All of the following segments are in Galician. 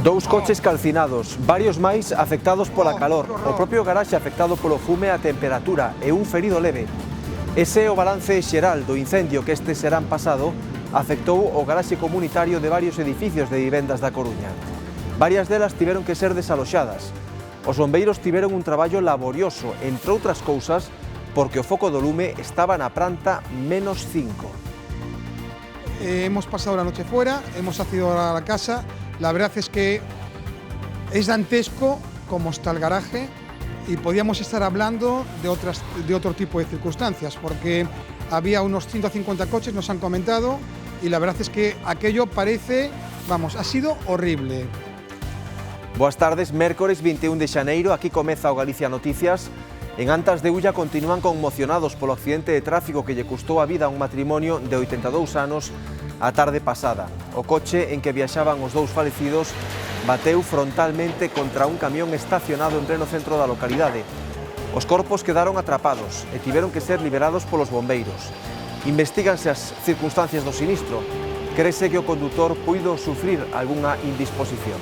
Dous coches calcinados, varios máis afectados pola calor, o propio garaxe afectado polo fume e a temperatura e un ferido leve. Ese é o balance xeral do incendio que este serán pasado afectou o garaxe comunitario de varios edificios de vivendas da Coruña. Varias delas tiveron que ser desaloxadas. Os bombeiros tiveron un traballo laborioso, entre outras cousas, porque o foco do lume estaba na planta -5. Hemos pasado la noche fuera, hemos accedido a la casa. La verdad es que es dantesco como está el garaje y podíamos estar hablando de otro tipo de circunstancias, porque había unos 150 coches, nos han comentado, y la verdad es que aquello parece, vamos, ha sido horrible. Boas tardes, mércores 21 de xaneiro, aquí comeza o Galicia Noticias. En Antas de Ulla continúan conmocionados polo accidente de tráfico que lle custou a vida a un matrimonio de 82 anos a tarde pasada. O coche en que viaxaban os dous falecidos bateu frontalmente contra un camión estacionado en pleno centro da localidade. Os corpos quedaron atrapados e tiveron que ser liberados polos bombeiros. Investíganse as circunstancias do sinistro. Crese que o condutor puido sufrir algunha indisposición.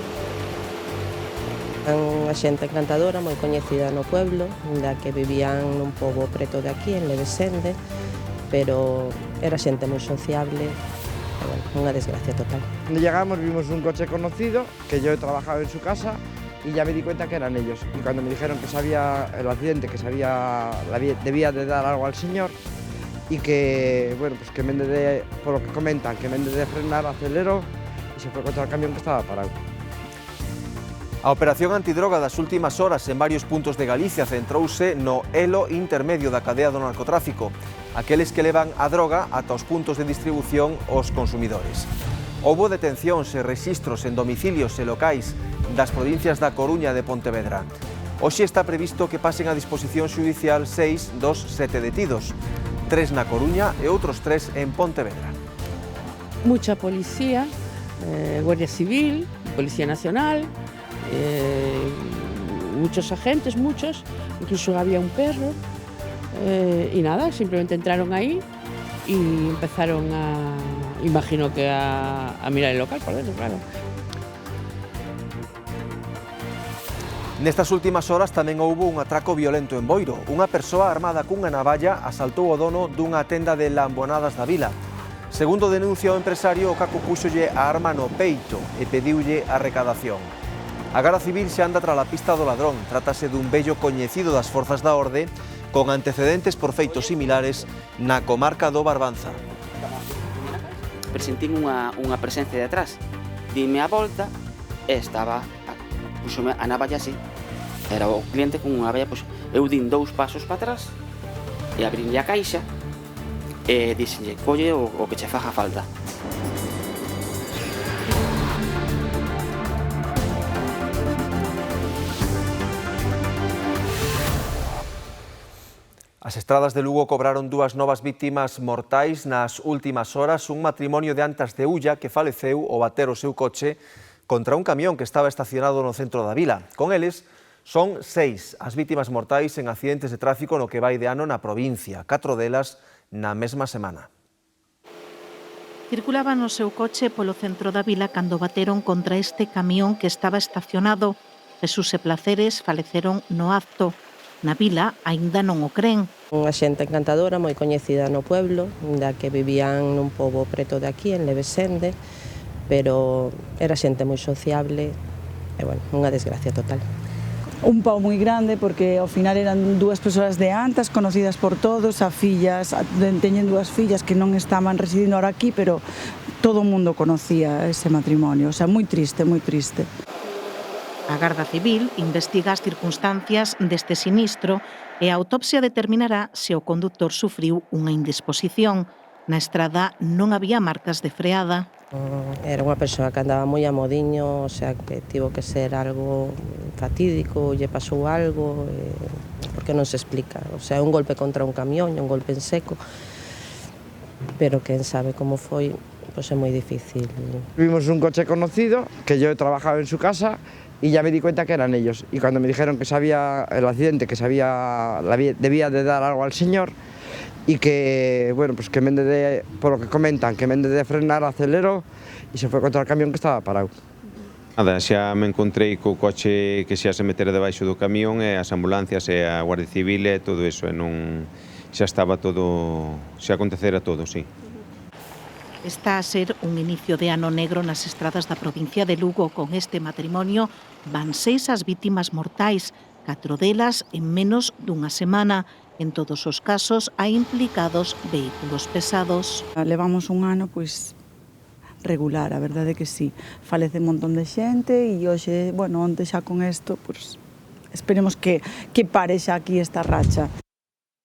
Unha xente encantadora, moi coñecida no pueblo, da que vivían nun pobo preto de aquí, en Levesende, pero era xente moi sociable, bueno, unha desgracia total. Cuando llegamos vimos un coche conocido, que yo he trabajado en su casa, y ya me di cuenta que eran ellos. Y cuando me dijeron que sabía el accidente, que debía de dar algo al señor, y que, bueno, pues que en vez de, por lo que comentan, que en vez de frenar, aceleró y se fue contra el camión que estaba parado. A operación antidroga das últimas horas en varios puntos de Galicia centrouse no elo intermedio da cadea do narcotráfico, aqueles que levan a droga ata os puntos de distribución aos consumidores. Houbo detencións e rexistros en domicilios e locais das provincias da Coruña e de Pontevedra. Hoxe está previsto que pasen a disposición xudicial 6 dos 7 detidos, 3 na Coruña e outros 3 en Pontevedra. Mucha policía, Guardia Civil, Policía Nacional, muchos agentes, incluso había un perro, y nada, simplemente entraron ahí y empezaron imagino que a mirar el local por dentro, claro. Nestas últimas horas tamén houbo un atraco violento en Boiro. Unha persoa armada cunha navalla asaltou o dono dunha tenda de lambonadas da vila. Segundo denuncia o empresario, o caco púxolle a arma no peito e pediulle a recadación. A Garda Civil xa anda tras a pista do ladrón. Trátase dun vello coñecido das forzas da orde con antecedentes por feitos similares na comarca do Barbanza. Presentín unha presencia de atrás. Dime a volta e estaba, puxome a navalla así. Era o cliente con unha navalla, pois eu din 2 pasos para atrás e abrinlle a caixa e dixenlle, colle o que che faga falta. As estradas de Lugo cobraron 2 novas vítimas mortais nas últimas horas. Un matrimonio de Antas de Ulla que faleceu ao bater o seu coche contra un camión que estaba estacionado no centro da vila. Con eles, son 6 as vítimas mortais en accidentes de tráfico no que vai de ano na provincia, 4 delas na mesma semana. Circulaba no seu coche polo centro da vila cando bateron contra este camión que estaba estacionado. Jesús e Placeres faleceron no acto. Na vila aínda non o cren. Unha xente encantadora, moi coñecida no pueblo, da que vivían nun pobo preto de aquí, en Levesende, pero era xente moi sociable e, bueno, unha desgracia total. Un pau moi grande porque ao final eran 2 persoas de Antas conocidas por todos, a fillas, teñen 2 fillas que non estaban residindo ahora aquí, pero todo o mundo conocía ese matrimonio, o sea, moi triste, moi triste. A Garda Civil investiga as circunstancias deste sinistro e a autopsia determinará se o conductor sufriu unha indisposición. Na estrada non había marcas de freada. Era unha persoa que andaba moi a modiño, o sea, que tivo que ser algo fatídico, lle pasou algo, porque non se explica. O sea, un golpe contra un camión, un golpe en seco, pero quen sabe como foi, pois é moi difícil. Vimos un coche conocido, que yo he trabajado en su casa, y ya me di cuenta que eran ellos. Y cuando me dijeron que sabía el accidente, que debía de dar algo al señor, y que, bueno, pues que en vez de, por lo que comentan, que en vez de frenar, aceleró y se fue contra el camión que estaba parado. Nada, xa me encontrei co coche que xa se metera debaixo do camión e as ambulancias e a Guardia Civil e todo eso, e non xa estaba todo, xa acontecera todo, sí. Está a ser un inicio de ano negro nas estradas da provincia de Lugo. Con este matrimonio van 6 as vítimas mortais, 4 delas en menos dunha semana. En todos os casos hai implicados vehículos pesados. Levamos un ano, pois, regular, a verdade é que sí. Falece un montón de xente e hoxe, bueno, onte xa con isto, pois, esperemos que pare xa aquí esta racha.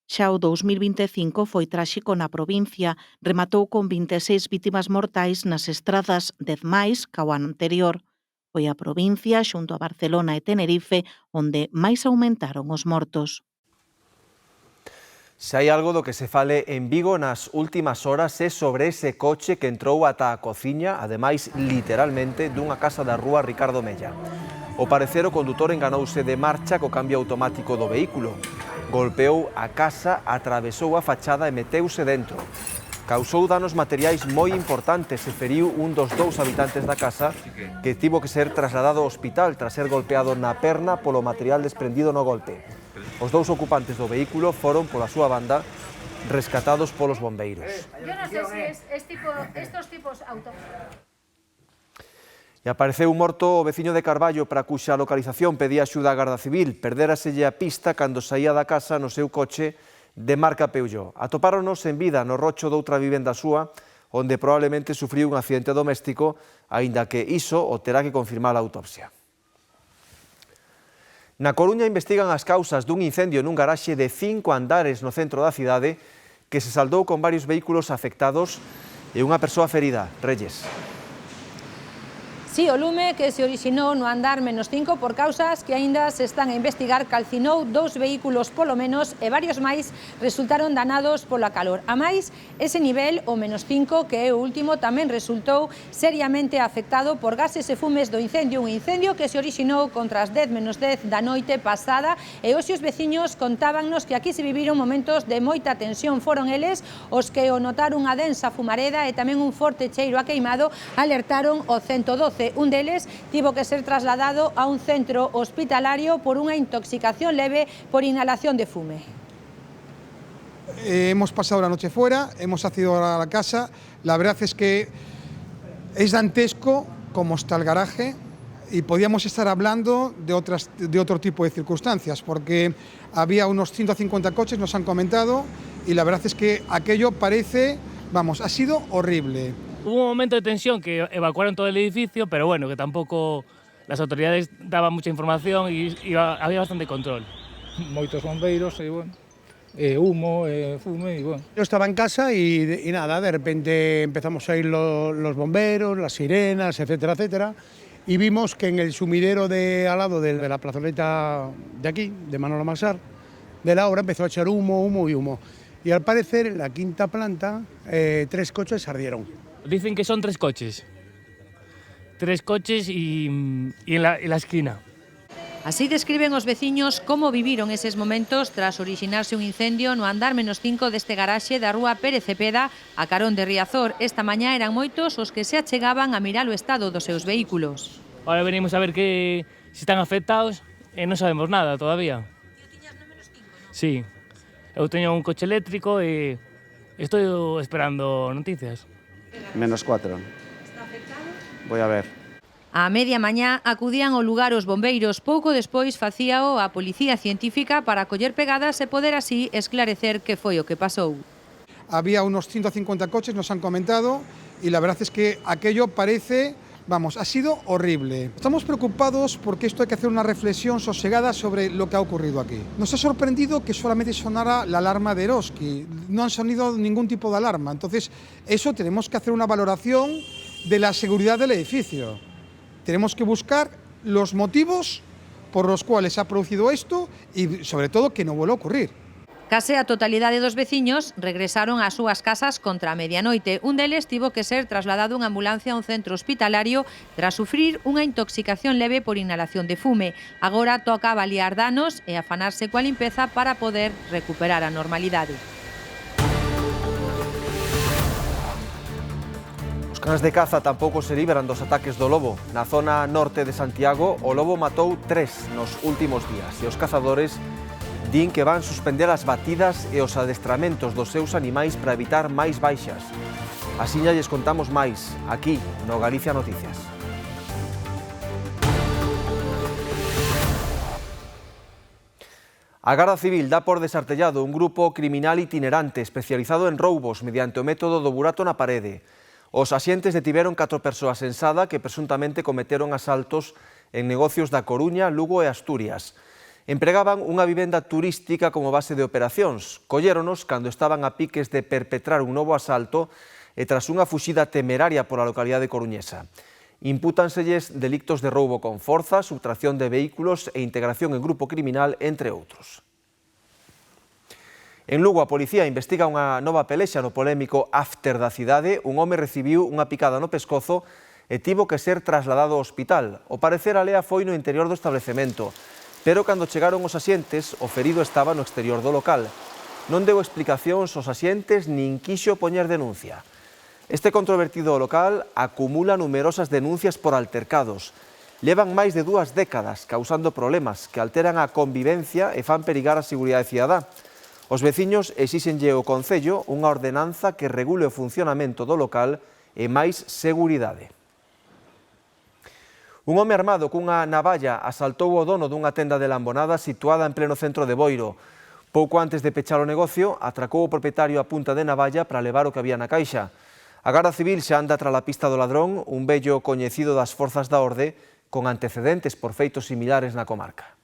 Xa o 2025 foi tráxico na provincia, rematou con 26 vítimas mortais nas estradas, 10 máis ca o ano anterior. Foi a provincia, xunto a Barcelona e Tenerife, onde máis aumentaron os mortos. Se hai algo do que se fale en Vigo nas últimas horas é sobre ese coche que entrou ata a cociña, ademais literalmente, dunha casa da rúa Ricardo Mella. Ao parecer, o condutor enganouse de marcha co cambio automático do vehículo. Golpeou a casa, atravesou a fachada e meteuse dentro. Causou danos materiais moi importantes e feriu un dos 2 habitantes da casa que tivo que ser trasladado ao hospital tras ser golpeado na perna polo material desprendido no golpe. Os 2 ocupantes do vehículo foron, pola súa banda, rescatados polos bombeiros. Yo no sé si estos tipos auto... E apareceu morto o veciño de Carballo para cuxa localización pedía axuda a Garda Civil. Perderaselle a pista cando saía da casa no seu coche de marca Peugeot. Atopáronos en vida no rocho doutra vivenda súa, onde probablemente sufriu un accidente doméstico, aínda que iso o terá que confirmar a autopsia. Na Coruña investigan as causas dun incendio nun garaxe de 5 andares no centro da cidade que se saldou con varios vehículos afectados e unha persoa ferida. Reyes. Si, o lume que se orixinou no andar -5 por causas que aínda se están a investigar calcinou 2 vehículos polo menos e varios máis resultaron danados pola calor. A máis, ese nivel, o -5, que é o último, tamén resultou seriamente afectado por gases e fumes do incendio, un incendio que se orixinou contra as 10 - 10 da noite pasada e hoxe os veciños contábannos que aquí se viviron momentos de moita tensión. Foron eles os que o notaron unha densa fumareda e tamén un forte cheiro a queimado, alertaron o 112. Un deles tivo que ser trasladado a un centro hospitalario por unha intoxicación leve por inhalación de fume. Hemos pasado la noche fuera, hemos accedido a la casa. La verdad es que es dantesco cómo está el garaje y podíamos estar hablando de otro tipo de circunstancias, porque había unos 150 coches, nos han comentado, y la verdad es que aquello parece, vamos, ha sido horrible. Hubo un momento de tensión que evacuaron todo el edificio, pero bueno, que tampoco las autoridades daban mucha información y había bastante control. Moitos bombeiros e, bueno, humo, fume y bueno. Yo estaba en casa y nada, de repente empezamos a ir los bomberos, las sirenas, etcétera, etcétera, y vimos que en el sumidero de al lado de la plazoleta de aquí, de Manolo Masar, de la obra, empezó a echar humo, humo y humo. Y al parecer en la 5ª planta 3 coches ardieron. Dicen que son 3 coches. 3 coches y en la esquina. Así describen os veciños como viviron eses momentos tras orixinarse un incendio no andar -5 deste garaxe da rúa Pérez Cepeda a carón de Riazor. Esta mañá eran moitos os que se achegaban a mirar o estado dos seus vehículos. Ahora venimos a ver que si están afectados e non sabemos nada todavía. Sí, eu teño un coche eléctrico e estou esperando noticias. -4. Está afectado? Voy a ver. A media mañá acudían ao lugar os bombeiros. Pouco despois facíao a Policía Científica para coller pegadas e poder así esclarecer que foi o que pasou. Había unos 150 coches, nos han comentado, y la verdad es que aquello parece, vamos, ha sido horrible. Estamos preocupados porque esto hay que hacer una reflexión sosegada sobre lo que ha ocurrido aquí. Nos ha sorprendido que solamente sonara la alarma de Eroski. No han sonido ningún tipo de alarma. Entonces, eso tenemos que hacer una valoración de la seguridad del edificio. Tenemos que buscar los motivos por los cuales se ha producido esto y, sobre todo, que no vuelva a ocurrir. Case a totalidade dos veciños regresaron ás súas casas contra a medianoite. Un deles tivo que ser trasladado en ambulancia a un centro hospitalario tras sufrir unha intoxicación leve por inhalación de fume. Agora toca avaliar danos e afanarse coa limpeza para poder recuperar a normalidade. cans de caza tampouco se libran dos ataques do lobo. Na zona norte de Santiago, o lobo matou 3 nos últimos días e os cazadores din que van suspender as batidas e os adestramentos dos seus animais para evitar máis baixas. Asiña lles contamos máis, aquí, no Galicia Noticias. A Garda Civil dá por desartellado un grupo criminal itinerante especializado en roubos mediante o método do burato na parede. Os axentes detiveron 4 persoas en Sada que presuntamente cometeron asaltos en negocios da Coruña, Lugo e Asturias. Empregaban unha vivenda turística como base de operacións. Colléronos cando estaban a piques de perpetrar un novo asalto e tras unha fuxida temeraria pola localidade coruñesa. Impútanselles delictos de roubo con forza, subtracción de vehículos e integración en grupo criminal, entre outros. En Lugo, a policía investiga unha nova pelexa no polémico after da cidade. Un home recibiu unha picada no pescozo e tivo que ser trasladado ao hospital. Ao parecer, a lea foi no interior do establecemento, pero cando chegaron os axentes, o ferido estaba no exterior do local. Non deu explicacións aos axentes nin quixo poñer denuncia. Este controvertido local acumula numerosas denuncias por altercados. Levan máis de 2 décadas causando problemas que alteran a convivencia e fan perigar a seguridade cidadá. Os veciños exíxenlle ao Concello unha ordenanza que regule o funcionamento do local e máis seguridade. Un home armado cunha navalla asaltou o dono dunha tenda de lambonadas situada en pleno centro de Boiro. Pouco antes de pechar o negocio, atracou o propietario a punta de navalla para levar o que había na caixa. A Garda Civil xa anda tras a pista do ladrón, un vello coñecido das forzas da orde, con antecedentes por feitos similares na comarca.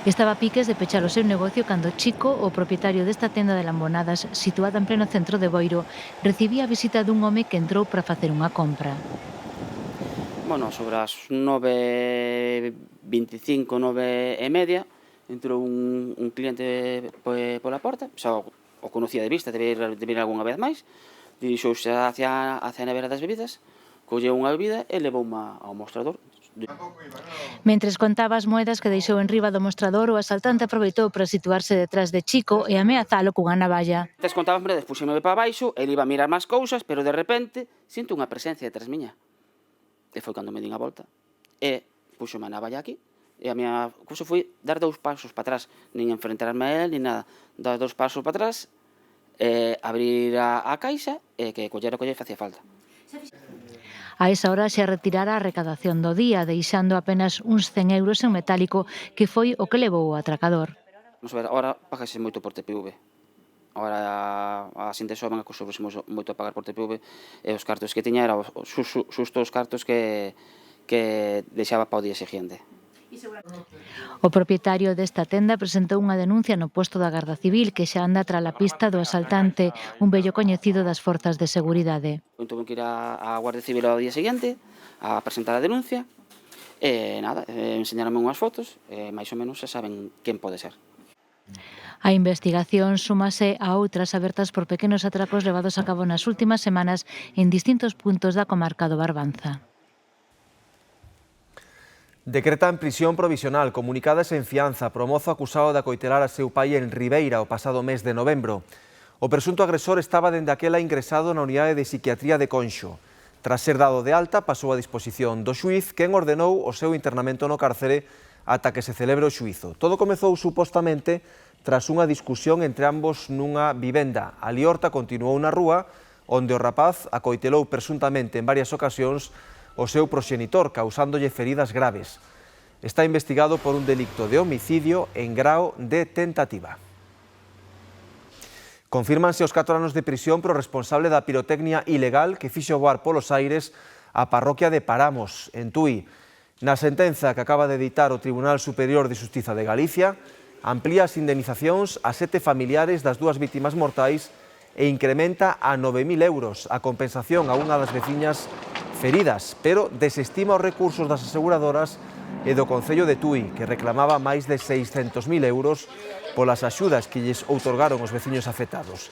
Estaba a piques de pechar o seu negocio cando Chico, o propietario desta tenda de lambonadas situada en pleno centro de Boiro, recibía a visita dun home que entrou para facer unha compra. Bueno, sobre as 9:25, 9:30, entrou un cliente pola porta, xa o conocía de vista, de vir algunha vez máis, dirixouse hacia a nevera das bebidas, colleu unha bebida e levou-ma ao mostrador. Mentres contaba as moedas que deixou en riba do mostrador, o asaltante aproveitou para situarse detrás de Chico e ameazalo cunha navalla. Tes contaba, puxeme para baixo, ele iba a mirar máis cousas, pero de repente sinto unha presencia detrás miña. E foi cando me din a volta. E puxome a navalla aquí. E a miña cousa foi dar 2 pasos para atrás, nin enfrentarme a él, nin nada. Dar 2 pasos para atrás, abrir a caixa e que collera o que lle facía falta. A esa hora se retirara a recadación do día, deixando apenas uns 100 euros en metálico, que foi o que levou o atracador. Vamos a ver, ahora págase moito por TPV. Ahora a xente xoven acostumbrase moito a pagar por TPV e os cartos que tiña eran xusto os cartos que deixaba para o día seguinte. O propietario desta tenda presentou unha denuncia no posto da Garda Civil que xa anda tras a pista do asaltante, un vello coñecido das forzas de seguridade. Tuve que ir á Guardia Civil ao día seguinte a presentar a denuncia e nada, enseñaronme unhas fotos e máis ou menos xa saben quen pode ser. A investigación súmase a outras abertas por pequenos atracos levados a cabo nas últimas semanas en distintos puntos da comarca do Barbanza. Decretan prisión provisional, comunicadas en fianza, pro mozo acusado de acoitelar a seu pai en Ribeira o pasado mes de novembro. O presunto agresor estaba dende aquela ingresado na unidade de psiquiatría de Conxo. Tras ser dado de alta, pasou a disposición do xuiz, quen ordenou o seu internamento no cárcere ata que se celebre o xuízo. Todo comezou supostamente tras unha discusión entre ambos nunha vivenda. A liorta continuou na rúa, onde o rapaz acoitelou presuntamente en varias ocasións o seu proxenitor, causándolle feridas graves. Está investigado por un delicto de homicidio en grao de tentativa. Confírmanse os 4 anos de prisión pro responsable da pirotecnia ilegal que fixo voar polos aires a parroquia de Paramos, en Tui. Na sentenza que acaba de editar o Tribunal Superior de Xustiza de Galicia, amplía as indemnizacións a 7 familiares das 2 vítimas mortais e incrementa a 9.000 euros a compensación a unha das veciñas feridas, pero desestima os recursos das aseguradoras e do Concello de Tui, que reclamaba máis de 600.000 euros polas axudas que lles outorgaron os veciños afectados.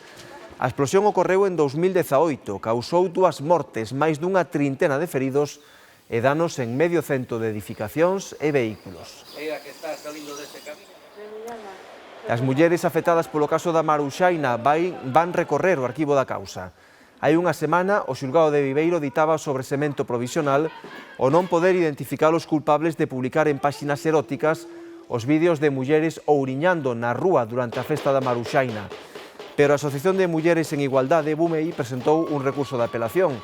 A explosión ocorreu en 2018, causou 2 mortes, máis dunha trintena de feridos e danos en medio cento de edificacións e vehículos. As mulleres afectadas polo caso da Maruxaina van recorrer o arquivo da causa. Hai unha semana, o xulgado de Viveiro ditaba o sobresemento provisional o non poder identificar os culpables de publicar en páxinas eróticas os vídeos de mulleres ouriñando na rúa durante a festa da Maruxaina. Pero a Asociación de Mulleres en Igualdade, BUMEI, presentou un recurso de apelación.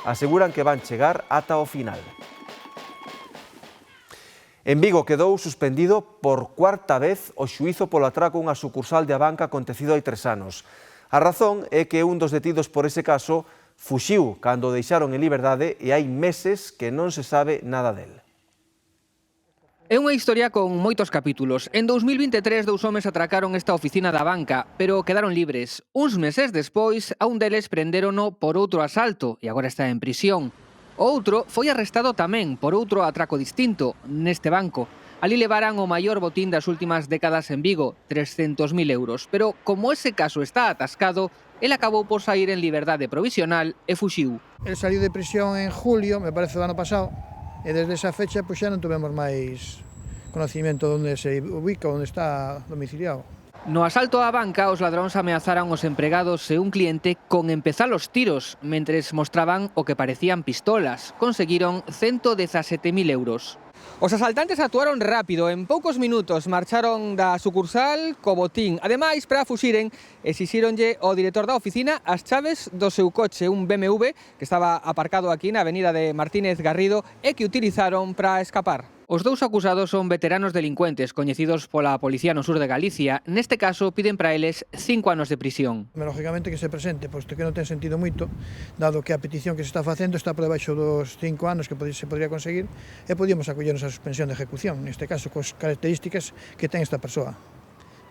Aseguran que van chegar ata o final. En Vigo quedou suspendido por cuarta vez o xuízo polo atraco a unha sucursal de Abanca acontecido hai 3 anos. A razón é que un dos detidos por ese caso fuxiu cando o deixaron en liberdade e hai meses que non se sabe nada del. É unha historia con moitos capítulos. En 2023, 2 homes atracaron esta oficina da banca, pero quedaron libres. Uns meses despois, a un deles prendérono por outro asalto e agora está en prisión. O outro foi arrestado tamén por outro atraco distinto, neste banco. Ali levaran o maior botín das últimas décadas en Vigo, 300.000 euros. Pero como ese caso está atascado, el acabou por sair en liberdade provisional e fuxiu. El saliu de prisión en julio, me parece, do ano pasado, e desde esa fecha pois xa non tuvemos máis conocimiento de onde se ubica, onde está domiciliado. No asalto á banca, os ladróns ameazaran os empregados e un cliente con empezar os tiros, mentres mostraban o que parecían pistolas. Conseguiron 117.000 euros. Os asaltantes actuaron rápido, en poucos minutos marcharon da sucursal co botín. Ademais, para fuxiren, exixíronlle ao director da oficina as chaves do seu coche, un BMW que estaba aparcado aquí na avenida de Martínez Garrido e que utilizaron para escapar. Os dous acusados son veteranos delincuentes coñecidos pola policía no sur de Galicia. Neste caso, piden para eles 5 anos de prisión. Lógicamente que se presente, posto que non ten sentido moito, dado que a petición que se está facendo está por debaixo dos 5 anos que se podría conseguir, e podíamos acollernos a suspensión de ejecución, neste caso, cos características que ten esta persoa.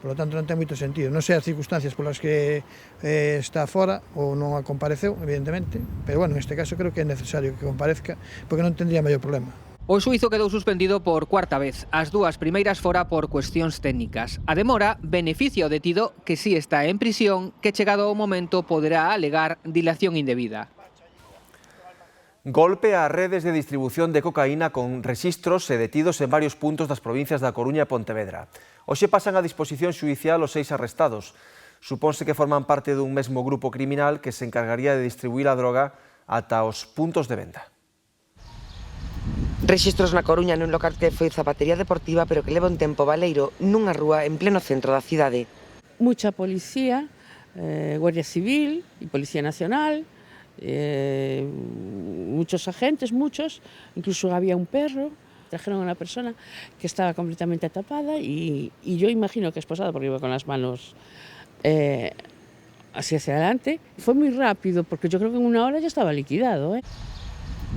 Por lo tanto, non ten moito sentido. Non sei as circunstancias polas que está fora ou non a compareceu, evidentemente, pero, bueno, neste caso creo que é necesario que comparezca, porque non tendría maior problema. O xuízo quedou suspendido por cuarta vez. As dúas primeiras fora por cuestións técnicas. A demora beneficia ao detido que si está en prisión, que chegado o momento poderá alegar dilación indebida. Golpe a redes de distribución de cocaína con rexistros e detidos en varios puntos das provincias da Coruña e Pontevedra. Hoxe pasan a disposición xudicial os 6 arrestados. Supónse que forman parte dun mesmo grupo criminal que se encargaría de distribuir a droga ata os puntos de venda. Rexistros na Coruña nun local que foi zapatería deportiva pero que leva un tempo baleiro nunha rúa en pleno centro da cidade. Mucha policía, Guardia Civil e Policía Nacional, muchos agentes, incluso había un perro. Trajeron a una persona que estaba completamente tapada y yo imagino que esposada porque iba con las manos así hacia adelante. Fue muy rápido porque yo creo que en 1 hora ya estaba liquidado.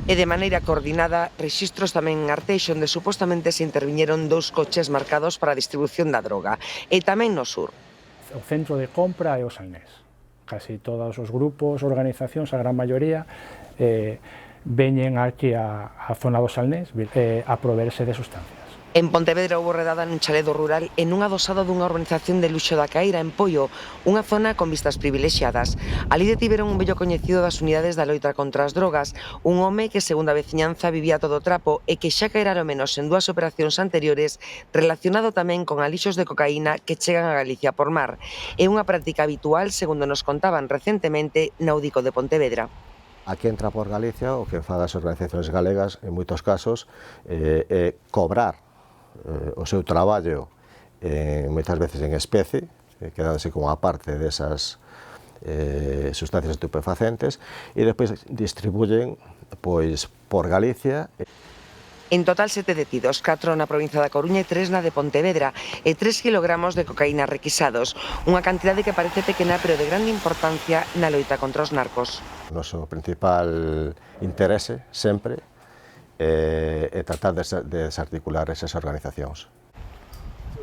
E de maneira coordinada, rexistros tamén en Arteixo, onde supostamente se interviñeron 2 coches marcados para a distribución da droga, e tamén no sur. O centro de compra é o Salnés. Casi todos os grupos, organizacións, a gran maioría, veñen aquí a zona do Salnés a proverse de sustancias. En Pontevedra houve redada nun chaledo rural e nun adosado dunha urbanización de luxo da Caíra, en Poio, unha zona con vistas privilexiadas. Ali detiveron un vello coñecido das unidades da loita contra as drogas, un home que, segundo a veciñanza, vivía todo trapo e que xa caerá ao menos en 2 operacións anteriores relacionado tamén con alixos de cocaína que chegan a Galicia por mar. É unha práctica habitual, segundo nos contaban recentemente, na Udico de Pontevedra. Aquí entra por Galicia o que fan as organizacións galegas, en moitos casos, é cobrar o seu traballo moitas veces en especie, quedándose como a parte desas sustancias estupefacentes e despois distribuyen pois por Galicia. En total 7 detidos, 4 na provincia da Coruña e 3 na de Pontevedra e 3 kilogramos de cocaína requisados, unha cantidade que parece pequena pero de grande importancia na loita contra os narcos. O noso principal interese sempre é tratar de desarticular esas organizacións.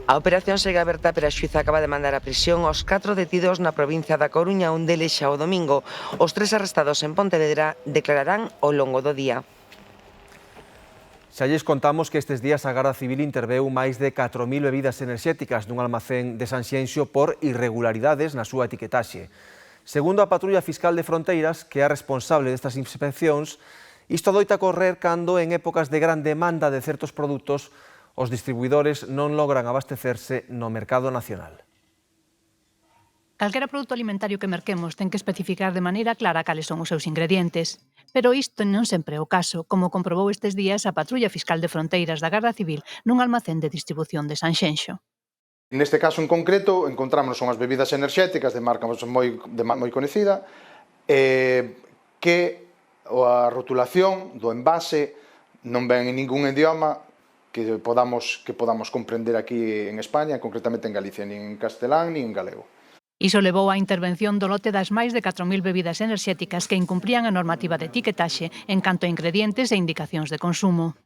A operación segue aberta, pero a xuíza acaba de mandar a prisión aos 4 detidos na provincia da Coruña, un deles xa o domingo. Os 3 arrestados en Pontevedra declararán ao longo do día. Xa lles contamos que estes días a Garda Civil interveu máis de 4.000 bebidas enerxéticas nun almacén de Sanxenxo por irregularidades na súa etiquetaxe. Segundo a Patrulla Fiscal de Fronteiras, que é a responsable destas inspeccións, isto adoita correr cando en épocas de gran demanda de certos produtos os distribuidores non logran abastecerse no mercado nacional. Calquera produto alimentario que merquemos ten que especificar de maneira clara cales son os seus ingredientes. Pero isto non sempre é o caso, como comprobou estes días a Patrulla Fiscal de Fronteiras da Garda Civil nun almacén de distribución de Sanxenxo. Neste caso en concreto, encontramos unhas bebidas enerxéticas de marca moi coñecida, que a rotulación do envase non ven en ningún idioma que podamos comprender aquí en España, concretamente en Galicia, nin en castelán, nin en galego. Iso levou á intervención do lote das máis de 4.000 bebidas enerxéticas que incumprían a normativa de etiquetaxe en canto a ingredientes e indicacións de consumo.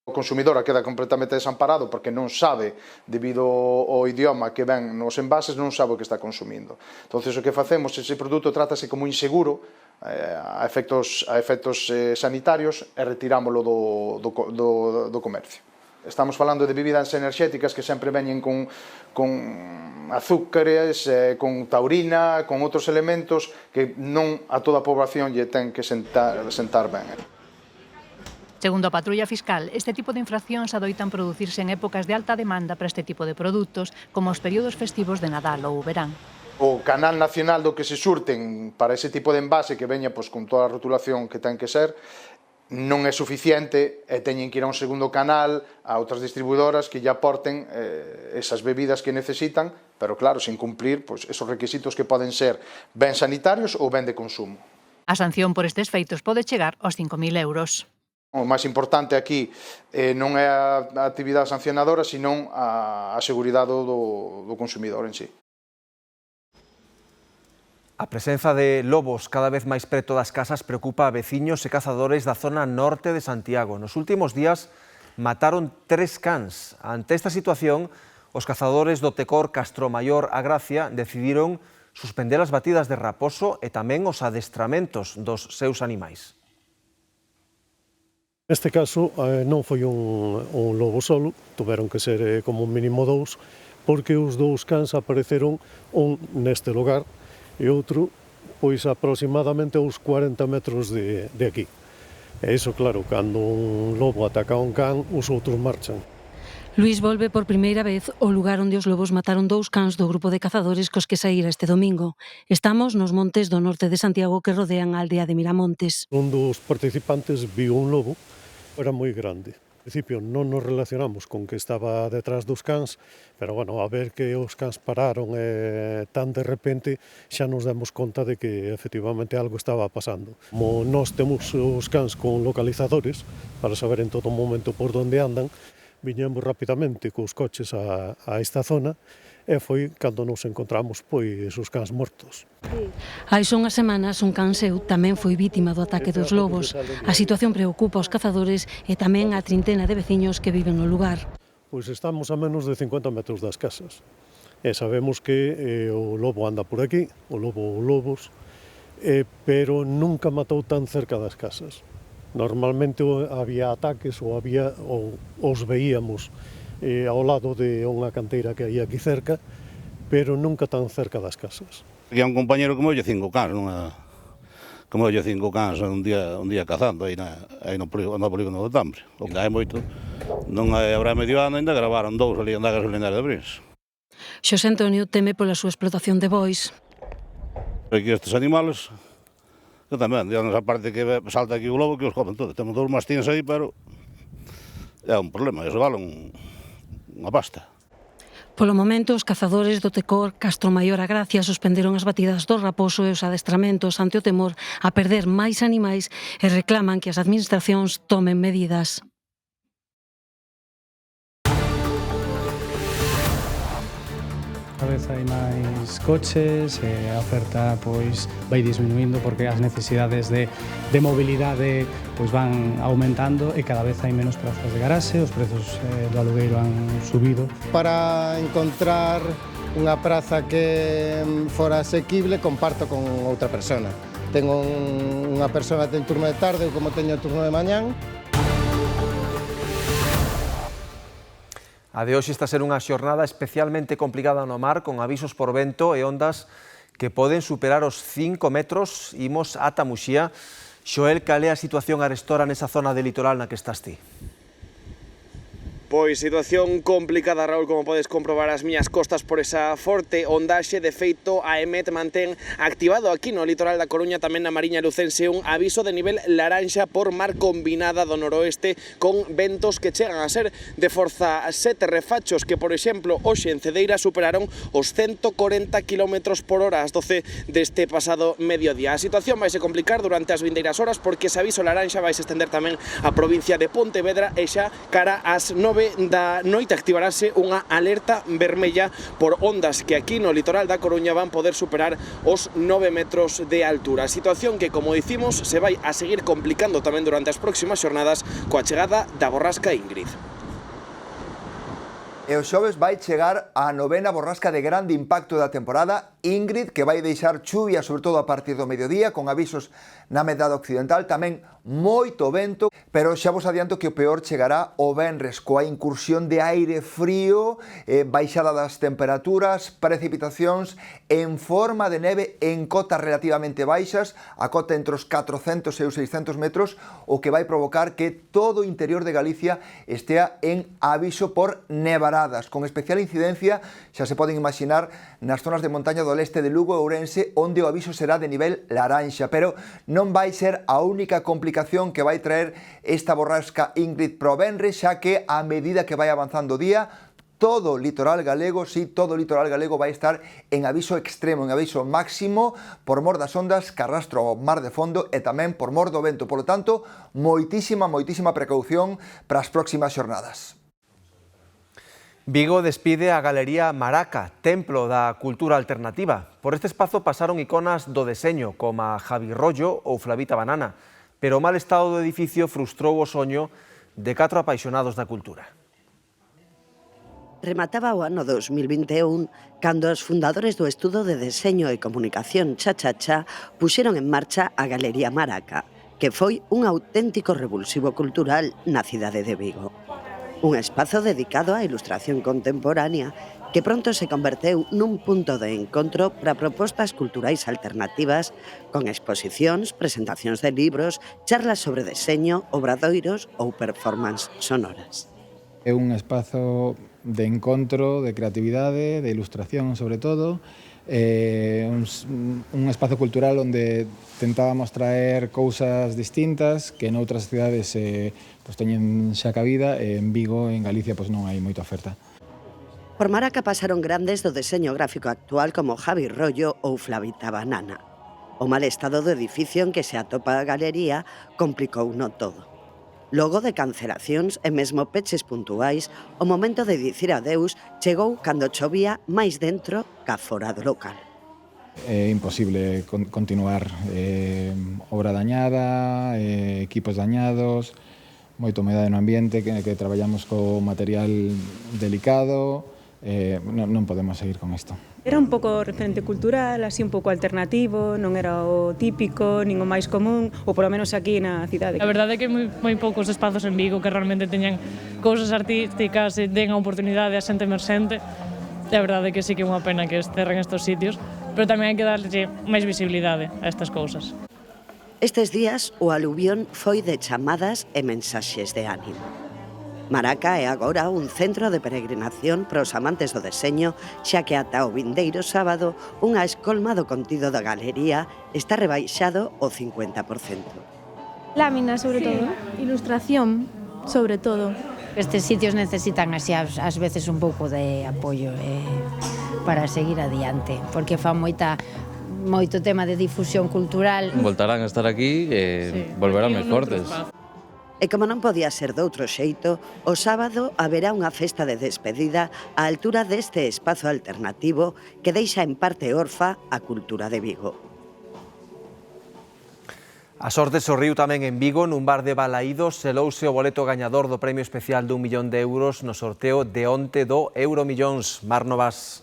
O consumidor queda completamente desamparado porque non sabe, debido ao idioma que ven nos envases, non sabe o que está consumindo. Entón, o que facemos, ese produto trátase como inseguro a efectos sanitarios e retirámoslo do comercio. Estamos falando de bebidas enerxéticas que sempre veñen con azúcares, con taurina, con outros elementos que non a toda a poboación lle ten que sentar ben. Segundo a Patrulla Fiscal, este tipo de infraccións adoitan producirse en épocas de alta demanda para este tipo de produtos, como os períodos festivos de Nadal ou verán. O canal nacional do que se surten para ese tipo de envase que veña con toda a rotulación que ten que ser, non é suficiente e teñen que ir a un segundo canal a outras distribuidoras que lle aporten esas bebidas que necesitan, pero claro, sin cumplir esos requisitos que poden ser ben sanitarios ou ben de consumo. A sanción por estes feitos pode chegar aos 5.000 euros. O máis importante aquí non é a actividade sancionadora, senón a seguridade do consumidor en sí. A presenza de lobos cada vez máis preto das casas preocupa a veciños e cazadores da zona norte de Santiago. Nos últimos días mataron 3 cans. Ante esta situación, os cazadores do Tecor Castromaior a Gracia decidiron suspender as batidas de raposo e tamén os adestramentos dos seus animais. Neste caso non foi un lobo solo, tuveron que ser como un mínimo 2, porque os 2 cans apareceron un neste lugar e outro pois aproximadamente aos 40 metros de aquí. E iso, claro, cando un lobo ataca a un can, os outros marchan. Luís volve por primeira vez ao lugar onde os lobos mataron 2 cans do grupo de cazadores cos que saíra este domingo. Estamos nos montes do norte de Santiago que rodean a aldea de Miramontes. Un dos participantes viu un lobo, era moi grande. Al principio non nos relacionamos con que estaba detrás dos cans, pero bueno, a ver que os cans pararon tan de repente xa nos demos conta de que efectivamente algo estaba pasando. Como nós temos os cans con localizadores para saber en todo momento por onde andan, viñemos rapidamente cos coches a esta zona e foi cando nos encontramos pois os cans mortos. Hai son unhas semanas un can seu tamén foi vítima do ataque dos lobos. A situación preocupa aos cazadores e tamén a trintena de veciños que viven no lugar. Pois estamos a menos de 50 metros das casas e sabemos que o lobo anda por aquí, o lobo ou lobos, pero nunca matou tan cerca das casas. Normalmente había ataques ou os veíamos ao lado de unha canteira que hai aquí cerca, pero nunca tan cerca das casas. Aquí hai un compañero que molle 5 cans, que molle 5 cans un día cazando aí no polígono do Tambre. Ainda hai moito, non habrá medio ano, ainda gravaron 2 ali na gasolinera de Brins. Xosé Antonio teme pola súa explotación de bois. Aquí estes animales, que tamén, digamos, a parte que salta aquí o lobo que os comen todo. Temos 2 mastíns aí, pero é un problema, iso vale unha pasta. Polo momento, os cazadores do Tecor Castromaior a Gracia suspenderon as batidas do raposo e os adestramentos ante o temor a perder máis animais e reclaman que as administracións tomen medidas. Cada vez hai máis coches e a oferta pois vai disminuindo porque as necesidades de mobilidade pois van aumentando e cada vez hai menos prazas de garaxe, os prezos do alugueiro han subido. Para encontrar unha praza que fora asequible comparto con outra persona. Tengo unha persona que ten turno de tarde ou como teño turno de mañán. A de hoxe está a ser unha xornada especialmente complicada no mar, con avisos por vento e ondas que poden superar os 5 metros. Imos ata Muxía. Xoel, cal é a situación arestora nesa zona de litoral na que estás ti? Pois situación complicada, Raúl, como podes comprobar as miñas costas por esa forte ondaxe. De feito, a EMET mantén activado aquí no litoral da Coruña, tamén na Mariña Lucense, un aviso de nivel laranxa por mar combinada do noroeste, con ventos que chegan a ser de forza 7, refachos que, por exemplo, hoxe en Cedeira superaron os 140 km por hora ás 12 deste pasado mediodía. A situación vai se complicar durante as vindeiras horas, porque ese aviso laranxa vai se estender tamén a provincia de Pontevedra, e xa cara ás 9 da noite activarase unha alerta vermella por ondas que aquí no litoral da Coruña van poder superar os 9 metros de altura. Situación que, como dicimos, se vai a seguir complicando tamén durante as próximas xornadas coa chegada da borrasca Ingrid. E o xoves vai chegar a 9ª borrasca de grande impacto da temporada, Ingrid, que vai deixar chuvia sobre todo a partir do mediodía, con avisos na metade occidental, tamén moito vento, pero xa vos adianto que o peor chegará o venres, coa incursión de aire frío, baixada das temperaturas, precipitacións en forma de neve en cotas relativamente baixas, a cota entre os 400 e os 600 metros, o que vai provocar que todo o interior de Galicia estea en aviso por nevaradas, con especial incidencia, xa se poden imaginar, nas zonas de montaña do leste de Lugo e Ourense, onde o aviso será de nivel laranxa, pero non vai ser a única complicación que vai traer esta borrasca Ingrid pro venres, xa que a medida que vai avanzando o día, todo o litoral galego, todo o litoral galego vai estar en aviso extremo, en aviso máximo, por mor das ondas que arrastra o mar de fondo e tamén por mor do vento. Por lo tanto, moitísima precaución para as próximas xornadas. Vigo despide a Galería Maraca, templo da cultura alternativa. Por este espazo pasaron iconas do deseño, como Javi Rollo ou Flavita Banana, pero o mal estado do edificio frustrou o soño de 4 apaixonados da cultura. Remataba o ano 2021 cando os fundadores do Estudo de Deseño e Comunicación Cha-Cha-Cha puxeron en marcha a Galería Maraca, que foi un auténtico revulsivo cultural na cidade de Vigo. Un espazo dedicado á ilustración contemporánea que pronto se converteu nun punto de encontro para propostas culturais alternativas con exposicións, presentacións de libros, charlas sobre deseño, obradoiros ou performance sonoras. É un espazo de encontro, de creatividade, de ilustración sobre todo, un espazo cultural onde tentábamos traer cousas distintas que noutras cidades teñen xa cabida, e en Vigo, en Galicia, non hai moita oferta. Por Maraca pasaron grandes do deseño gráfico actual como Javi Rollo ou Flavita Banana. O mal estado do edificio en que se atopa a galería complicouno todo. Logo de cancelacións e mesmo peches puntuais, o momento de dicir adeus chegou cando chovía máis dentro ca fora do local. É imposible continuar, obra dañada, equipos dañados, moita humedade no ambiente, que traballamos co material delicado, non podemos seguir con isto. Era un pouco referente cultural, así un pouco alternativo, non era o típico, nin o máis común, ou polo menos aquí na cidade. A verdade é que hai moi poucos espazos en Vigo que realmente teñan cousas artísticas e den a oportunidade a xente emerxente. A verdade é que sí que é unha pena que cerren estes sitios, pero tamén hai que darlle máis visibilidade a estas cousas. Estes días o aluvión foi de chamadas e mensaxes de ánimo. Maraca é agora un centro de peregrinación para os amantes do deseño, xa que ata o vindeiro sábado unha escolma do contido da galería está rebaixado o 50%. Lámina, sobre todo, ilustración, sobre todo. Estes sitios necesitan así ás veces un pouco de apoio para seguir adiante, porque fan moito tema de difusión cultural. Voltarán a estar aquí e volverán máis fortes. E como non podía ser doutro xeito, o sábado haberá unha festa de despedida á altura deste espazo alternativo que deixa en parte orfa a cultura de Vigo. A sorte sorriu tamén en Vigo. Nun bar de Balaídos selouse o boleto gañador do premio especial de 1 millón de euros no sorteo de onte do Euromillóns. Mar Novas.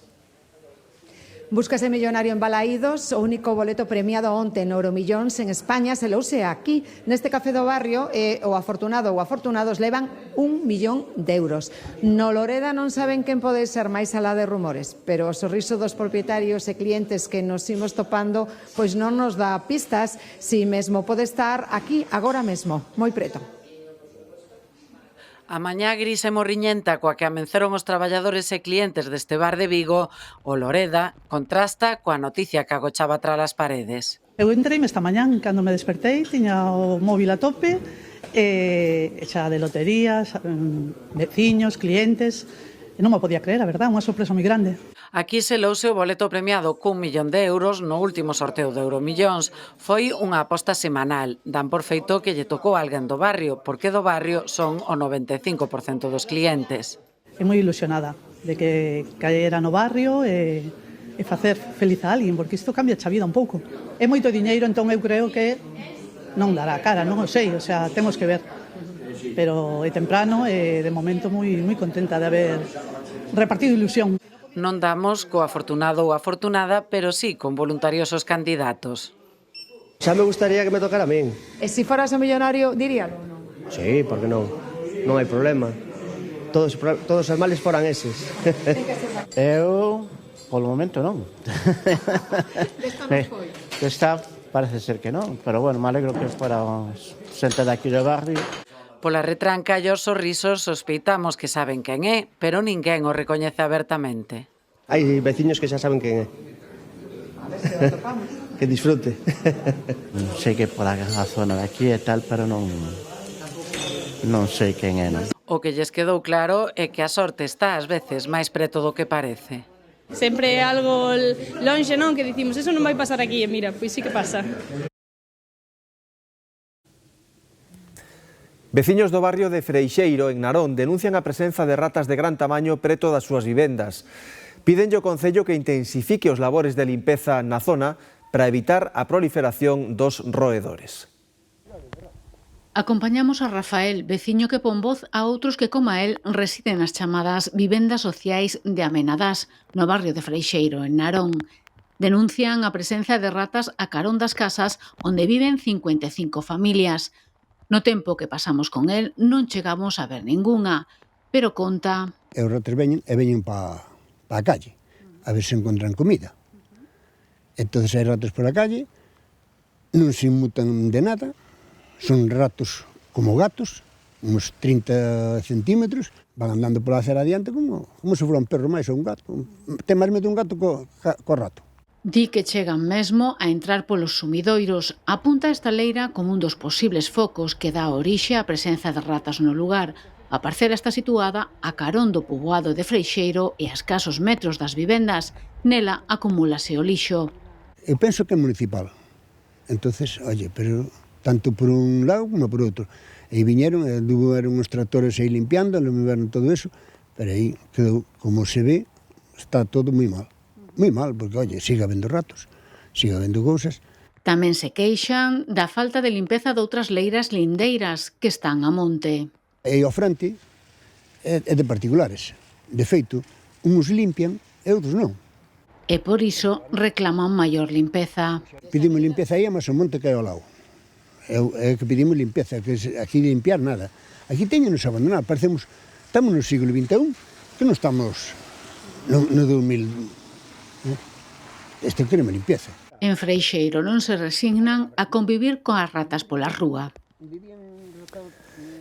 Búscase millonario en Balaídos, o único boleto premiado onte no Euromillóns en España selouse aquí, neste café do barrio, e o afortunado ou afortunados levan 1 millón de euros. No Loreda non saben quen pode ser máis alá de rumores, pero o sorriso dos propietarios e clientes que nos imos topando pois non nos dá pistas, si mesmo pode estar aquí agora mesmo, moi preto. A mañá gris e morriñenta coa que amenceron os traballadores e clientes deste bar de Vigo, o Loreda, contrasta coa noticia que agochaba tras as paredes. Eu entreime esta mañán, cando me despertei, tiña o móvil a tope, xa de loterías, veciños, clientes, e non me podía creer, a verdad, unha sorpresa moi grande. Aquí selouse o boleto premiado cun millón de euros no último sorteo de Euromillóns. Foi unha aposta semanal. Dan por feito que lle tocou a alguén do barrio, porque do barrio son o 95% dos clientes. É moi ilusionada de que caera no barrio e facer feliz a alguén, porque isto cambia a vida un pouco. É moito diñeiro, entón eu creo que non dará cara, non o sei, o sea, temos que ver. Pero é temprano e de momento moi contenta de haber repartido ilusión. Non damos co afortunado ou afortunada, pero sí con voluntariosos candidatos. Xa me gustaría que me tocara a min. E se foras o millonario, diríalo ou non? Sí, porque non? Non hai problema. Todos os males foran eses. Eu, polo momento, non. Desta non foi? Desta parece ser que non, pero bueno, me alegro que fora xente daqui do barrio. Pola retranca e os sorrisos sospeitamos que saben quen é, pero ninguén o recoñece abertamente. Hai veciños que xa saben quen é. Que disfrute. Sei que por a zona de aquí e tal, pero non sei quen é, non. O que lles quedou claro é que a sorte está ás veces máis preto do que parece. Sempre é algo lonxe, non? Que dicimos, eso non vai pasar aquí, e mira, pois sí que pasa. Veciños do barrio de Freixeiro, en Narón, denuncian a presenza de ratas de gran tamaño preto das súas vivendas. Pídenlle ao Concello que intensifique os labores de limpeza na zona para evitar a proliferación dos roedores. Acompañamos a Rafael, veciño que pon voz a outros que, como el, residen nas chamadas vivendas sociais de Amenadás, no barrio de Freixeiro, en Narón. Denuncian a presencia de ratas a carón das casas onde viven 55 familias. No tempo que pasamos con el non chegamos a ver ningunha, pero conta... Os ratos veñen pa a calle, a ver se encontran comida. Entonces hai ratos pola calle, non se inmutan de nada, son ratos como gatos, uns 30 centímetros, van andando pola acera adiante como se fora un perro máis ou un gato. Ten máis medo un gato co rato. Di que chegan mesmo a entrar polos sumidoiros. Apunta esta leira como un dos posibles focos que dá orixe á presenza de ratas no lugar. A parcela está situada a carón do poboado de Freixeiro e a escasos metros das vivendas. Nela acumúlase o lixo. Eu penso que é municipal. Entonces, oye, pero tanto por un lado como por outro. E viñeron uns tractores aí limpiando, limpiaron todo eso, pero aí quedou, como se ve, está todo moi mal. Moi mal, porque, oye, siga habendo ratos, siga habendo cousas. Tamén se queixan da falta de limpeza de outras leiras lindeiras que están a monte. E ao frente é de particulares. De feito, uns limpian e outros non. E por iso reclaman maior limpeza. Pedimos limpeza aí, mas o monte que é ao lado. É que pedimos limpeza, que aquí limpiar nada. Aquí teñenos abandonar, parecemos, estamos no siglo XXI, que non estamos no 2000. Este queremos limpeza. En Freixeiro non se resignan a convivir coas ratas pola rúa.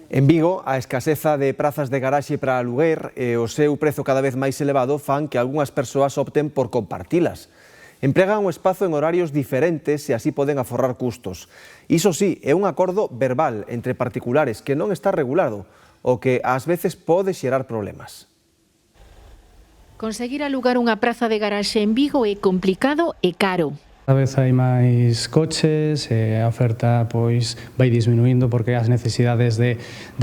En Vigo, a escaseza de prazas de garaxe para aluguer e o seu prezo cada vez máis elevado fan que algunhas persoas opten por compartilas. Empregan o espazo en horarios diferentes e así poden aforrar custos. Iso sí, é un acordo verbal entre particulares que non está regulado, o que ás veces pode xerar problemas. Conseguir alugar unha praza de garaxe en Vigo é complicado e caro. Cada vez hai máis coches e a oferta pois vai disminuindo porque as necesidades de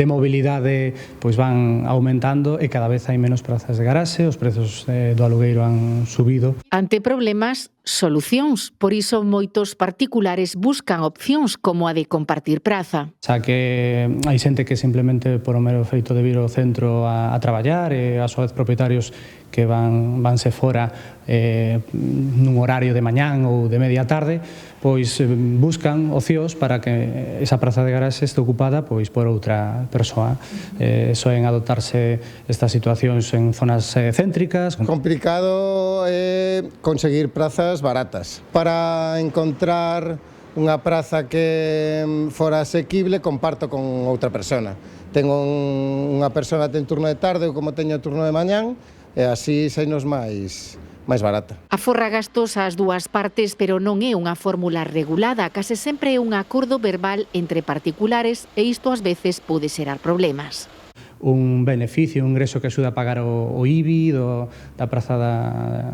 mobilidade pois van aumentando e cada vez hai menos prazas de garaxe, os prezos do alugueiro han subido. Ante problemas, solucións. Por iso moitos particulares buscan opcións como a de compartir praza. Xa que hai xente que simplemente por o mero feito de vir ao centro a traballar e a súa vez propietarios que vanse fora nun horario de mañán ou de media tarde, pois buscan ocios para que esa praza de garaxe este ocupada pois por outra persoa. Soen adoptarse estas situacións en zonas céntricas. Complicado é conseguir prazas baratas. Para encontrar unha praza que fora asequible, comparto con outra persona. Tengo unha persona que ten turno de tarde, ou como teño turno de mañán, e así sainos máis barata. Aforra gastos ás dúas partes, pero non é unha fórmula regulada, case sempre é un acordo verbal entre particulares e isto ás veces pode xerar problemas. Un beneficio, un ingreso que axuda a pagar o IBI da praza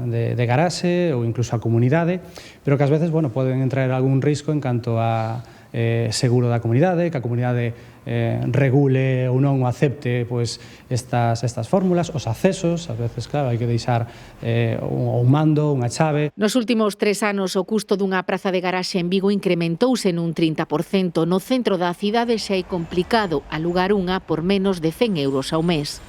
de garaxe ou incluso a comunidade, pero que ás veces poden entrar algún risco en canto a seguro da comunidade, que a comunidade regule ou non o acepte estas fórmulas, os accesos, ás veces, claro, hai que deixar un mando, unha chave. Nos últimos 3 anos, o custo dunha praza de garaxe en Vigo incrementouse nun 30%. No centro da cidade xa é complicado alugar unha por menos de 100 euros ao mes.